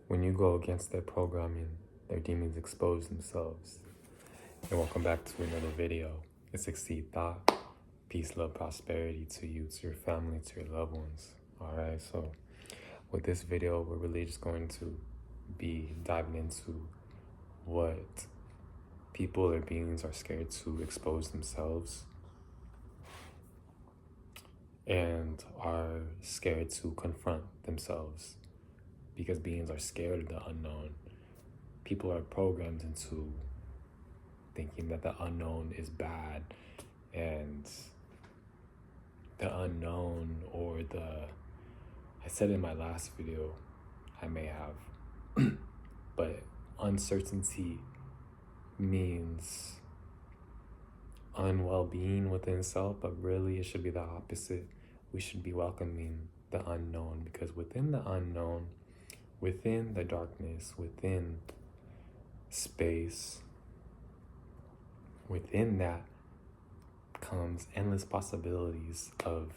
When you go against their programming, their demons expose themselves. And welcome back to another video. It's Exceed Thought. Peace, love, prosperity to you, to your family, to your loved ones. Alright, so with this video, we're really just going to be diving into what people or beings are scared to expose themselves and are scared to confront themselves, because beings are scared of the unknown. People are programmed into thinking that the unknown is bad, and the unknown, or I said in my last video, I may have, but uncertainty means unwell-being within self, but really it should be the opposite. We should be welcoming the unknown, because within the unknown, within the darkness, within space, within that comes endless possibilities of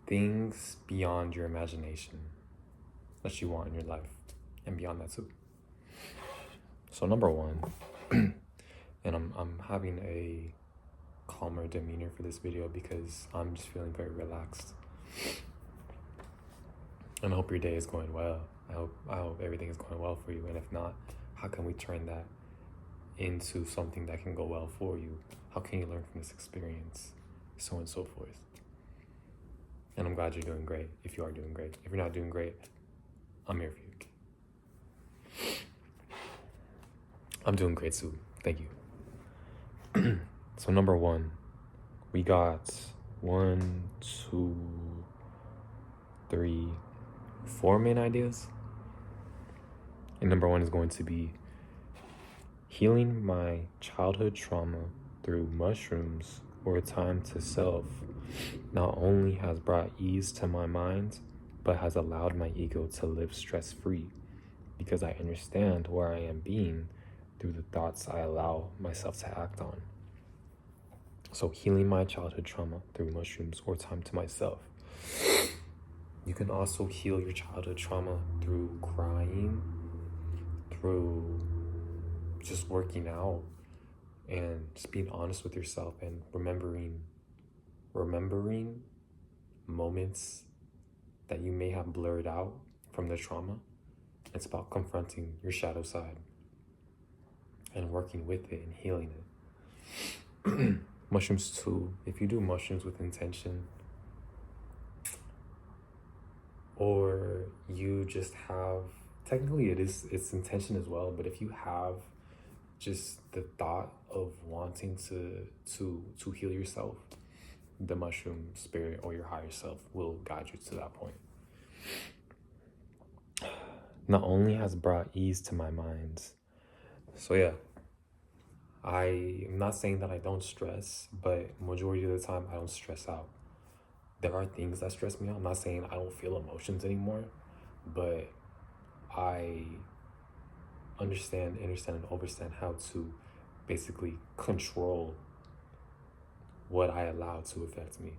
things beyond your imagination that you want in your life, and beyond that too. So number one, and I'm having a calmer demeanor for this video because I'm just feeling very relaxed. And I hope your day is going well. I hope everything is going well for you. And if not, how can we turn that into something that can go well for you? How can you learn from this experience? So on and so forth. And I'm glad you're doing great if you are doing great. If you're not doing great, I'm here for you. I'm doing great too. Thank you. So number one, we got 1, 2, 3, 4 main ideas. And number one is going to be healing my childhood trauma through mushrooms or time to self not only has brought ease to my mind, but has allowed my ego to live stress-free, because I understand where I am being through the thoughts I allow myself to act on. So healing my childhood trauma through mushrooms or time to myself. You can also heal your childhood trauma through crying, through just working out, and just being honest with yourself and remembering moments that you may have blurred out from the trauma. It's about confronting your shadow side and working with it and healing it. Mushrooms too. If you do mushrooms with intention, or you just have, technically it's intention as well, but if you have just the thought of wanting to heal yourself, the mushroom spirit or your higher self will guide you to that point. Not only has brought ease to my mind. So yeah, I'm not saying that I don't stress, but majority of the time I don't stress out. There are things that stress me out. I'm not saying I don't feel emotions anymore, but I understand and understand how to basically control what I allow to affect me,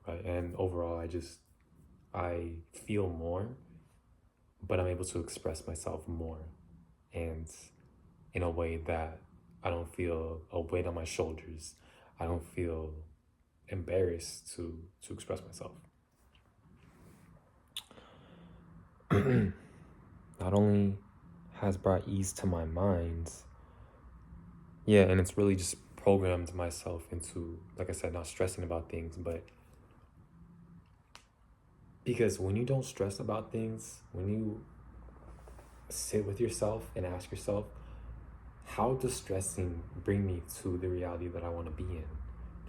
right? And overall, I feel more, but I'm able to express myself more, and in a way that I don't feel a weight on my shoulders. I don't feel embarrassed to express myself. Not only has brought ease to my mind, yeah, and it's really just programmed myself into, like I said, not stressing about things. But because when you don't stress about things, when you sit with yourself and ask yourself, how does stressing bring me to the reality that I want to be in?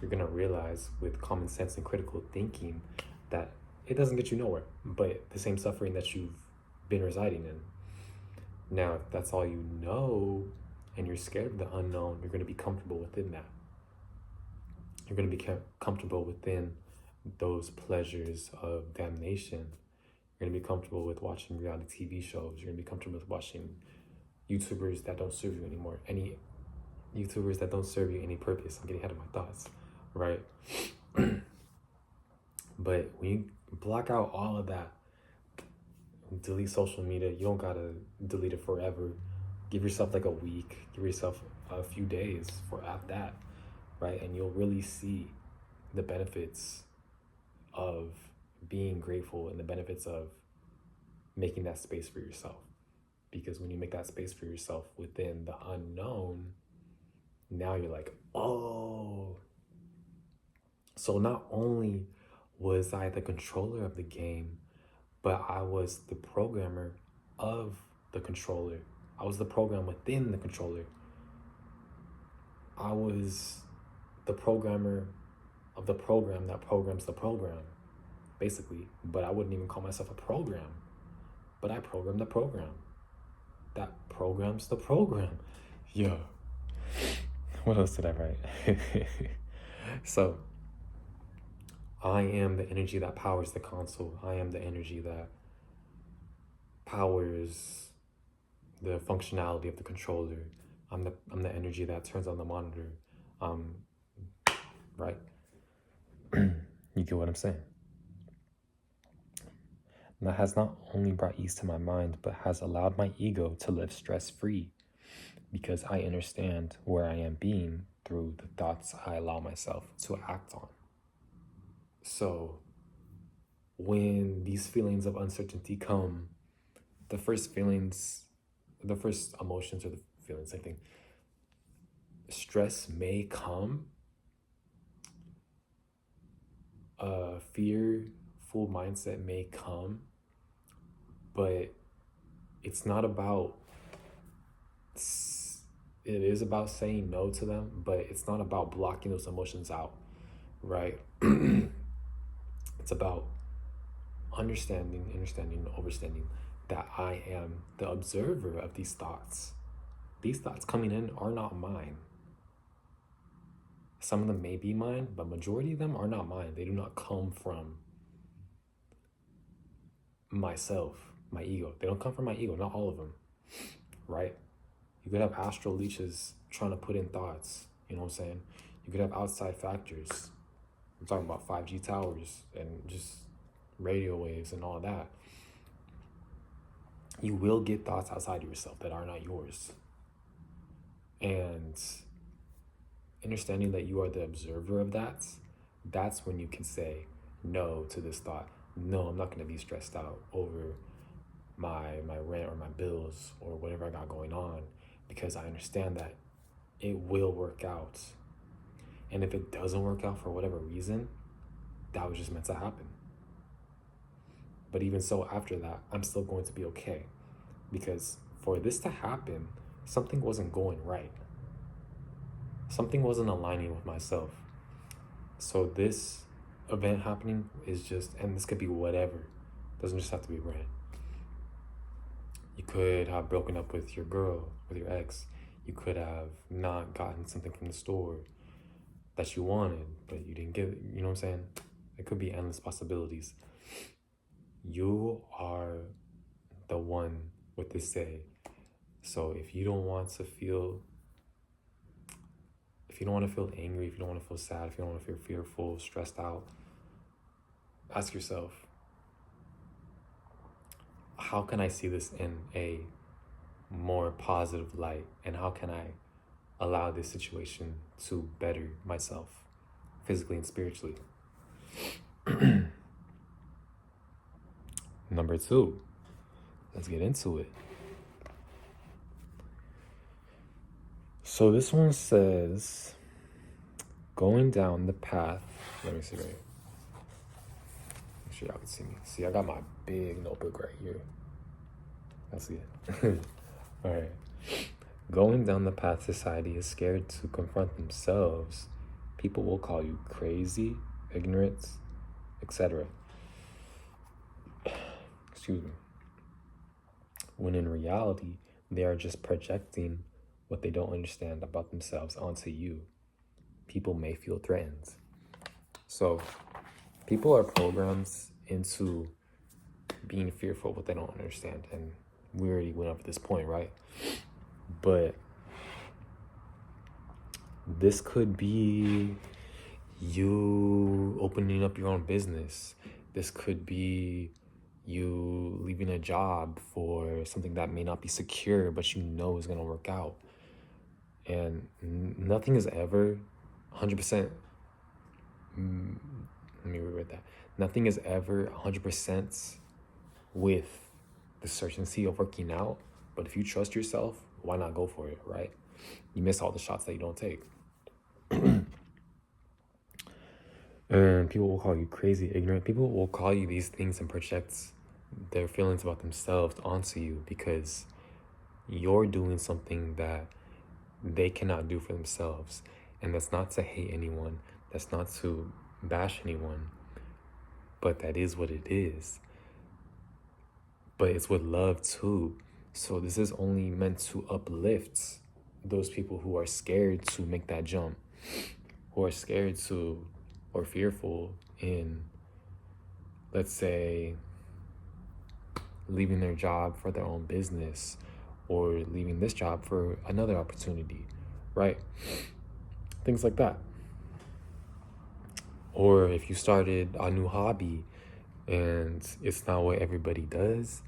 You're gonna realize with common sense and critical thinking that it doesn't get you nowhere, but the same suffering that you've been residing in. Now, if that's all you know and you're scared of the unknown, you're gonna be comfortable within that. You're gonna be comfortable within those pleasures of damnation. You're gonna be comfortable with watching reality TV shows. You're gonna be comfortable with watching YouTubers that don't serve you anymore. Any YouTubers that don't serve you any purpose. I'm getting ahead of my thoughts, right? But when you block out all of that, delete social media. You don't gotta delete it forever. Give yourself like a week, give yourself a few days for at that, right? And you'll really see the benefits of being grateful and the benefits of making that space for yourself. Because when you make that space for yourself within the unknown, now you're like, oh. So not only was I the controller of the game, but I was the programmer of the controller. I was the program within the controller. I was the programmer of the program that programs the program, basically. But I wouldn't even call myself a program. But I program the program that programs the program. Yeah. What else did I write? So, I am the energy that powers the console. I am the energy that powers the functionality of the controller. I'm the energy that turns on the monitor. Right? You get what I'm saying? And that has not only brought ease to my mind, but has allowed my ego to live stress-free, because I understand where I am being through the thoughts I allow myself to act on. So when these feelings of uncertainty come, the first emotions or the feelings, I think, stress may come, fearful mindset may come, but it's not about, it is about saying no to them, but it's not about blocking those emotions out, right? It's about understanding, overstanding that I am the observer of these thoughts. These thoughts coming in are not mine. Some of them may be mine, but majority of them are not mine. They do not come from myself, my ego. They don't come from my ego, not all of them, right? You could have astral leeches trying to put in thoughts, you know what I'm saying? You could have outside factors. I'm talking about 5G towers and just radio waves and all that. You will get thoughts outside of yourself that are not yours. And understanding that you are the observer of that, that's when you can say no to this thought. No, I'm not going to be stressed out over my rent or my bills or whatever I got going on, because I understand that it will work out. And if it doesn't work out for whatever reason, that was just meant to happen. But even so, after that, I'm still going to be okay, because for this to happen, something wasn't going right. Something wasn't aligning with myself. So this event happening is just, and this could be whatever. It doesn't just have to be rent. You could have broken up with your girl, with your ex. You could have not gotten something from the store that you wanted, but you didn't get it. You know what I'm saying? It could be endless possibilities. You are the one with the say. So if you don't want to feel angry, if you don't want to feel sad, if you don't want to feel fearful, stressed out, ask yourself, how can I see this in a more positive light? And how can I allow this situation to better myself physically and spiritually? Number 2, let's get into it. So this one says, going down the path. Let me see right here. Make sure y'all can see me. See, I got my big notebook right here. That's it. All right. Going down the path society is scared to confront themselves. People will call you crazy, ignorant, etc. Excuse me. When in reality, they are just projecting what they don't understand about themselves onto you. People may feel threatened. So people are programmed into being fearful of what they don't understand. And we already went over this point, right? But this could be you opening up your own business. This could be you leaving a job for something that may not be secure, but you know is going to work out. And nothing is ever 100%. Let me reword that. Nothing is ever 100% with the certainty of working out. But if you trust yourself, why not go for it, right? You miss all the shots that you don't take. And people will call you crazy, ignorant. People will call you these things and project their feelings about themselves onto you because you're doing something that they cannot do for themselves. And that's not to hate anyone. That's not to bash anyone. But that is what it is. But it's with love too. So this is only meant to uplift those people who are scared to make that jump, who are scared to or fearful in, let's say, leaving their job for their own business or leaving this job for another opportunity, right? Things like that. Or if you started a new hobby and it's not what everybody does,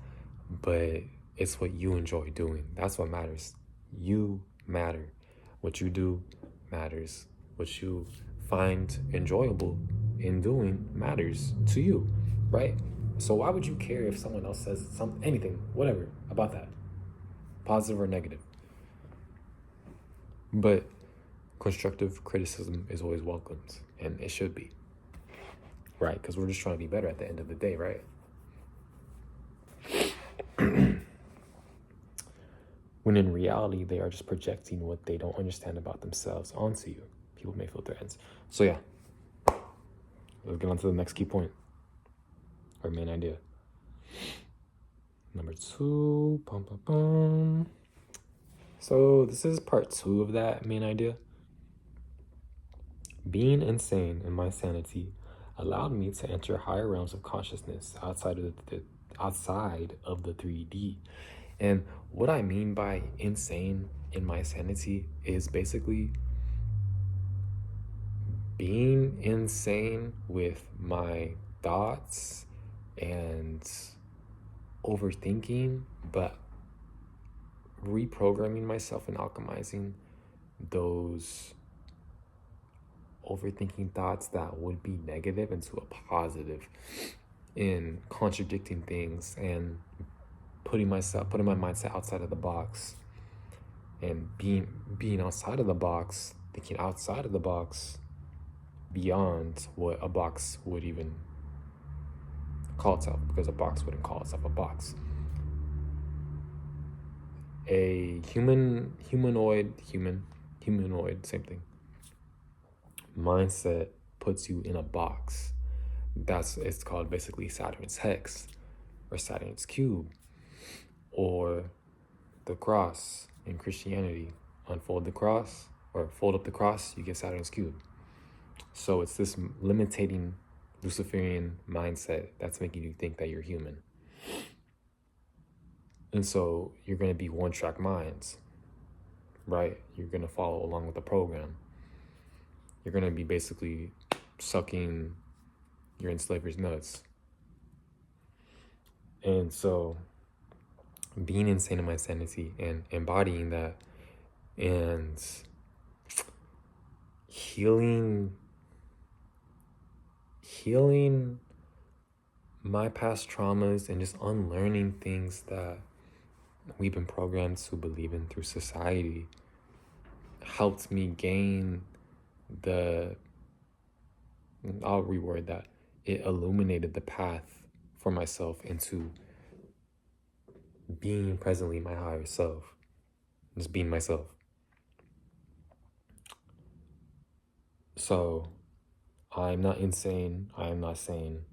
but it's what you enjoy doing. That's what matters. You matter. What you do matters. What you find enjoyable in doing matters to you, right? So why would you care if someone else says anything, whatever, about that, positive or negative? But constructive criticism is always welcomed, and it should be, right? Because we're just trying to be better at the end of the day, right? When in reality, they are just projecting what they don't understand about themselves onto you. People may feel threatened. So yeah, let's get on to the next key point, or main idea. Number 2, So this is part 2 of that main idea. Being insane in my sanity allowed me to enter higher realms of consciousness outside of the 3D. And what I mean by insane in my sanity is basically being insane with my thoughts and overthinking, but reprogramming myself and alchemizing those overthinking thoughts that would be negative into a positive, in contradicting things and putting my mindset outside of the box, and being outside of the box, thinking outside of the box, beyond what a box would even call itself, because a box wouldn't call itself a box. A humanoid, same thing, mindset puts you in a box. It's called basically Saturn's hex or Saturn's cube, or the cross in Christianity. Unfold the cross or fold up the cross, you get Saturn's cube. So it's this limiting Luciferian mindset that's making you think that you're human. And so you're going to be one-track minds, right? You're going to follow along with the program. You're going to be basically sucking your enslaver's nuts. And so being insane in my sanity and embodying that and healing my past traumas and just unlearning things that we've been programmed to believe in through society helped me gain I'll reword that. It illuminated the path for myself into being presently my higher self, just being myself. So I'm not insane. I am not sane.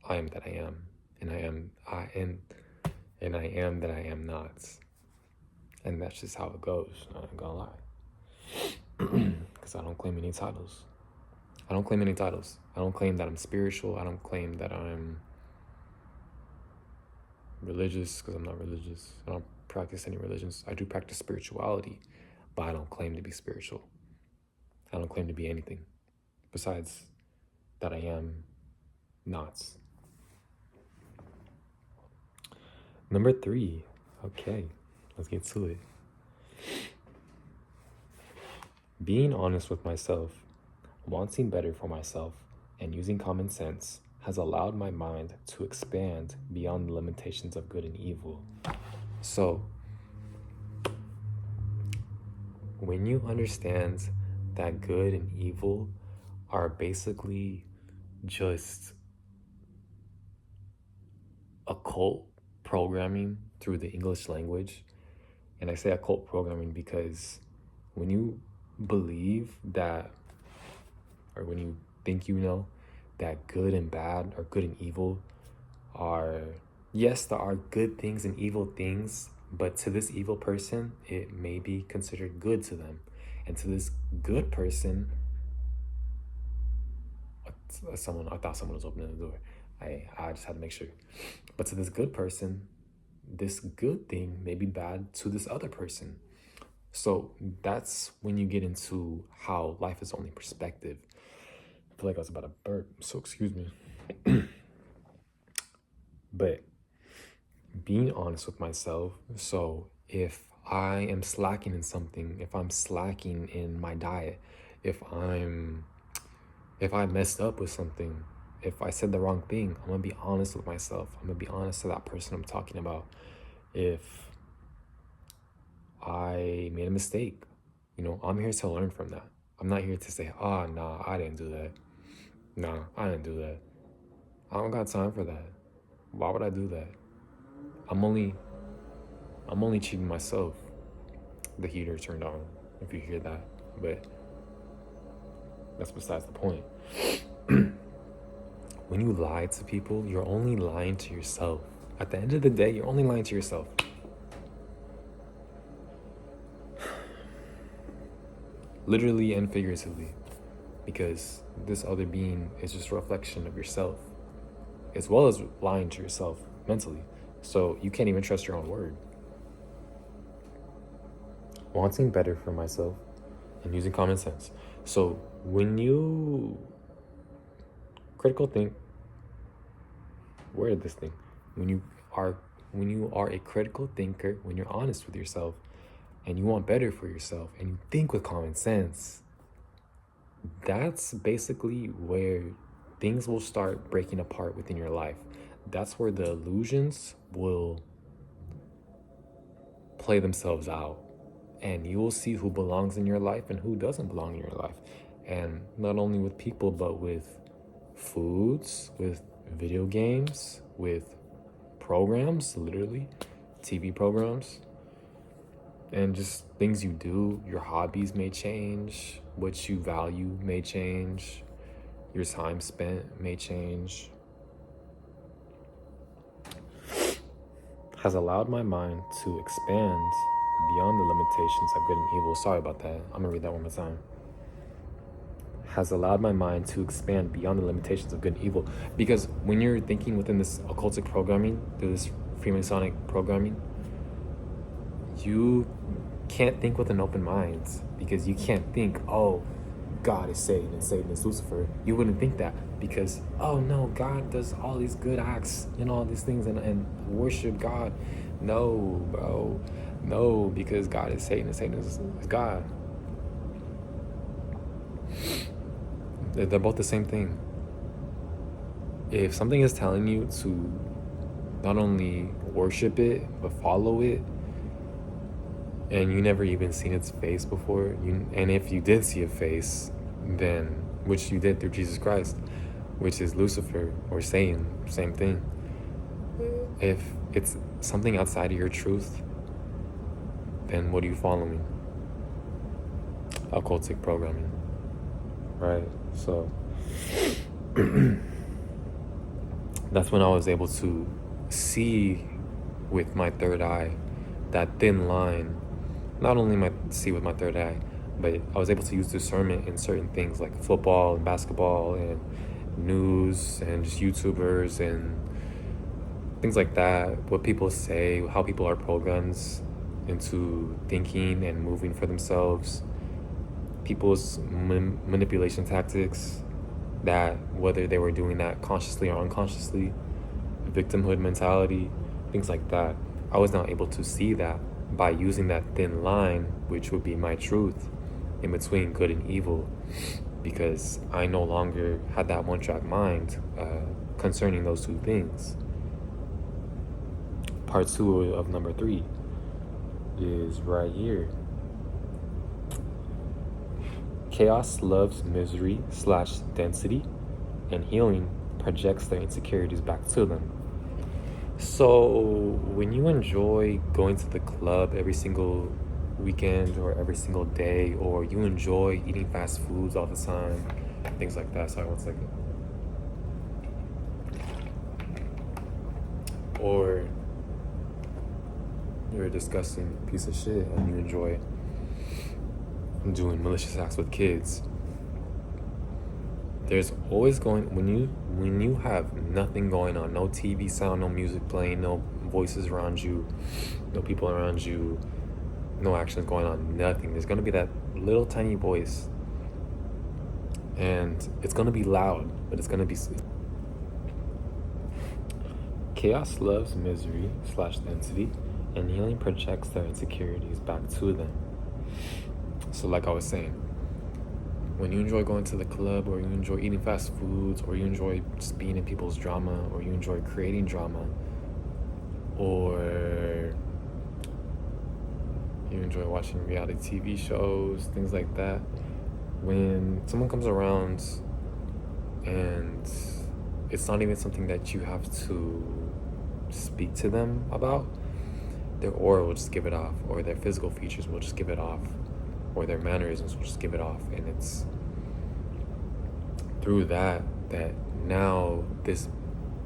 I am that I am, and I am that I am not. And that's just how it goes. I'm not gonna lie, because I don't claim any titles. I don't claim that I'm spiritual. I don't claim that I'm religious, because I'm not religious. I don't practice any religions. I do practice spirituality, but I don't claim to be spiritual. I don't claim to be anything besides that I am not. Number 3. Okay, let's get to it. Being honest with myself, wanting better for myself, and using common sense has allowed my mind to expand beyond the limitations of good and evil. So, when you understand that good and evil are basically just occult programming through the English language, and I say occult programming because when you believe that, or when you think you know that good and bad or good and evil are, yes, there are good things and evil things, but to this evil person, it may be considered good to them. And to this good person, I thought someone was opening the door. I just had to make sure. But to this good person, this good thing may be bad to this other person. So that's when you get into how life is only perspective. I feel like I was about to burp, so excuse me. But being honest with myself, so if I am slacking in something, if I'm slacking in my diet, if I messed up with something, if I said the wrong thing, I'm gonna be honest with myself. I'm gonna be honest to that person I'm talking about. If I made a mistake, I'm here to learn from that. I'm not here to say, nah, I didn't do that. Nah, I didn't do that. I don't got time for that. Why would I do that? I'm only cheating myself. The heater turned on, if you hear that, but that's besides the point. When you lie to people, you're only lying to yourself. At the end of the day, you're only lying to yourself. Literally and figuratively, because this other being is just a reflection of yourself, as well as lying to yourself mentally. So you can't even trust your own word. Wanting better for myself and using common sense. So when you critical think, word this thing, when you are a critical thinker, when you're honest with yourself and you want better for yourself and you think with common sense, that's basically where things will start breaking apart within your life. That's where the illusions will play themselves out, and you will see who belongs in your life and who doesn't belong in your life. And not only with people, but with foods, with video games, with programs, literally TV programs, and just things you do. Your hobbies may change, what you value may change, your time spent may change. Has allowed my mind to expand beyond the limitations of good and evil. Sorry about that. I'm gonna read that one more time. Has allowed my mind to expand beyond the limitations of good and evil. Because when you're thinking within this occultic programming, through this Freemasonic programming, you can't think with an open mind, because you can't think, oh, God is Satan and Satan is Lucifer. You wouldn't think that, because, oh no, God does all these good acts and all these things and worship God. No, bro. No, because God is Satan and Satan is God. They're both the same thing. If something is telling you to not only worship it, but follow it, and you never even seen its face before, and if you did see a face, then, which you did through Jesus Christ, which is Lucifer or Satan, same thing. If it's something outside of your truth, then what are you following? Occultic programming, right? So that's when I was able to see with my third eye that thin line. Not only see with my third eye, but I was able to use discernment in certain things like football and basketball and news and just YouTubers and things like that. What people say, how people are programmed into thinking and moving for themselves. People's manipulation tactics, that whether they were doing that consciously or unconsciously, victimhood mentality, things like that. I was now able to see that by using that thin line, which would be my truth, in between good and evil, because I no longer had that one-track mind concerning those two things. Part 2 of number 3 is right here. Chaos loves misery / density, and healing projects their insecurities back to them. So when you enjoy going to the club every single weekend or every single day, or you enjoy eating fast foods all the time, things like that. Sorry, 1 second. Or you're a disgusting piece of shit and you enjoy doing malicious acts with kids. There's always when you have nothing going on, no TV sound, no music playing, no voices around you, no people around you, no actions going on, nothing. There's gonna be that little tiny voice, and it's gonna be loud, but it's gonna be sweet. Chaos loves misery / density, and healing projects their insecurities back to them. So like I was saying, when you enjoy going to the club, or you enjoy eating fast foods, or you enjoy just being in people's drama, or you enjoy creating drama, or you enjoy watching reality TV shows, things like that, when someone comes around and it's not even something that you have to speak to them about, their aura will just give it off, or their physical features will just give it off, or their mannerisms will just give it off. And it's through that now this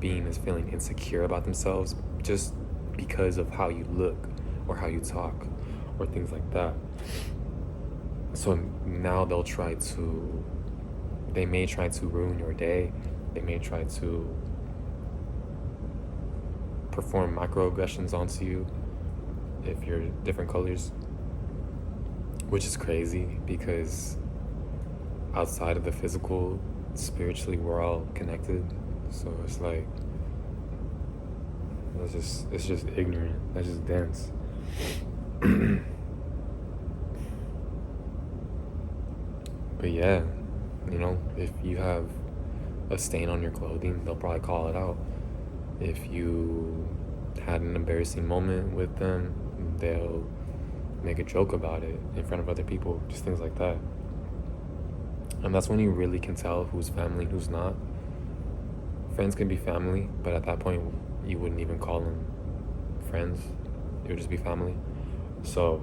being is feeling insecure about themselves just because of how you look or how you talk or things like that. So now they may try to ruin your day. They may try to perform microaggressions onto you if you're different colors, which is crazy because outside of the physical, spiritually, we're all connected. So it's like, it's just ignorant. That's just dense. But yeah, if you have a stain on your clothing, they'll probably call it out. If you had an embarrassing moment with them, they'll make a joke about it in front of other people, just things like that. And that's when you really can tell who's family and who's not. Friends can be family, but at that point, you wouldn't even call them friends. It would just be family. So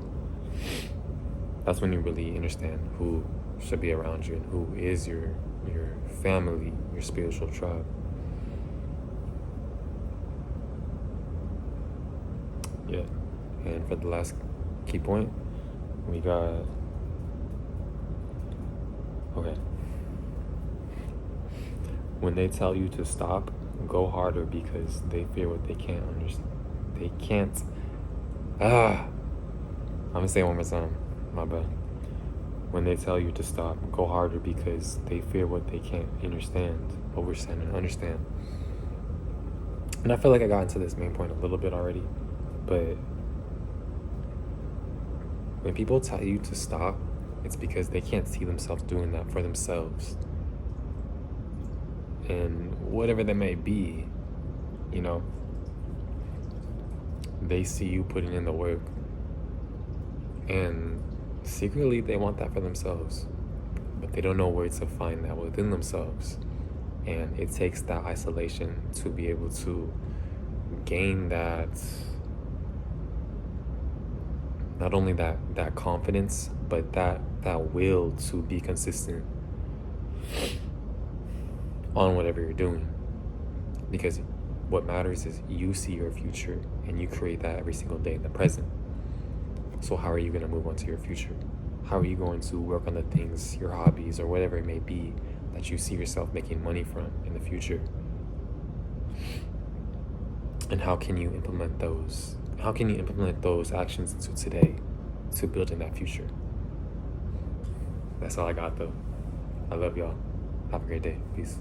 that's when you really understand who should be around you and who is your family, your spiritual tribe. Yeah. And for the last key point, we got, okay. When they tell you to stop, go harder because they fear what they can't understand. They can't. I'm gonna say it one more time. My bad. When they tell you to stop, go harder because they fear what they can't overstand and understand. And I feel like I got into this main point a little bit already, but when people tell you to stop, it's because they can't see themselves doing that for themselves. And whatever that may be, they see you putting in the work. And secretly, they want that for themselves. But they don't know where to find that within themselves. And it takes that isolation to be able to gain that, not only that confidence, but that will to be consistent on whatever you're doing. Because what matters is you see your future and you create that every single day in the present. So how are you going to move on to your future? How are you going to work on the things, your hobbies or whatever it may be that you see yourself making money from in the future? And how can you implement those? How can you implement those actions into today to building that future? That's all I got though. I love y'all. Have a great day. Peace.